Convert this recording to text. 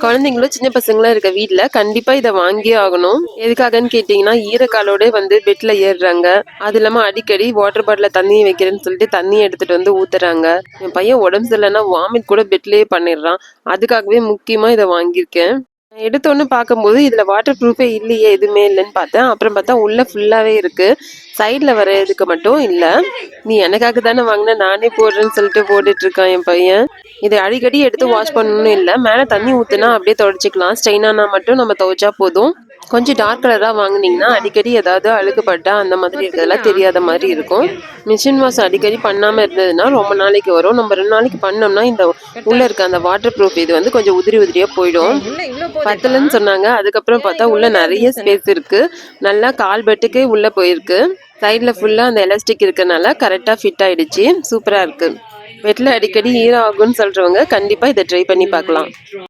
குழந்தைங்களும் சின்ன பசங்களும் இருக்க வீட்ல கண்டிப்பா இதை வாங்கியே ஆகணும். எதுக்காகன்னு கேட்டீங்கன்னா, ஈரக்காலோட பெட்ல ஏறுறாங்க. அது இல்லாம அடிக்கடி வாட்டர் பாட்டில தண்ணி வைக்கிறேன்னு சொல்லிட்டு தண்ணி எடுத்துட்டு ஊத்துறாங்க. என் பையன் உடம்பு சரியில்லைன்னா வாமிட் கூட பெட்லயே பண்ணிடுறான். அதுக்காகவே முக்கியமா இதை வாங்கியிருக்கேன். எடுத்தோன்னு பார்க்கும்போது இதுல வாட்டர் ப்ரூஃபே இல்லையே, எதுவுமே இல்லைன்னு பார்த்தேன். அப்புறம் பார்த்தா உள்ள ஃபுல்லாவே இருக்கு. சைட்ல வர இதுக்கு மட்டும் இல்ல. நீ எனக்காக தானே வாங்கின, நானே போடுறேன்னு சொல்லிட்டு போட்டுட்டு இருக்கான் என் பையன். இதை அடிக்கடி எடுத்து வாஷ் பண்ணணும்னு இல்லை, மேல தண்ணி ஊத்துனா அப்படியே துடைச்சிக்கலாம். ஸ்ட்ரெயின் ஆனா மட்டும் நம்ம துவைச்சா போதும். கொஞ்சம் டார்க் கலரா வாங்குனீங்கன்னா அடிக்கடி ஏதாவது அழுக்குப்பட்டா அந்த மாதிரி இருக்கிறதெல்லாம் தெரியாத மாதிரி இருக்கும். மிஷின் வாஷ் அடிக்கடி பண்ணாம இருந்ததுன்னா ரொம்ப நாளைக்கு வரும். நம்ம 2 நாளைக்கு பண்ணோம்னா இந்த உள்ள இருக்க அந்த வாட்டர் ப்ரூஃப் இது கொஞ்சம் உதிரி உதிரியா போயிடும். பத்தலன்னு சொன்னாங்க. அதுக்கப்புறம் பார்த்தா உள்ள நிறைய ஸ்பேஸ் இருக்கு. நல்லா கால் பெட்டுக்கே உள்ள போயிருக்கு. சைட்ல ஃபுல்லா அந்த எலாஸ்டிக் இருக்கனால கரெக்டா ஃபிட் ஆயிடுச்சு. சூப்பரா இருக்கு. பெட்ல அடிக்கடி ஈரம் ஆகும்னு சொல்றவங்க கண்டிப்பா இதை ட்ரை பண்ணி பார்க்கலாம்.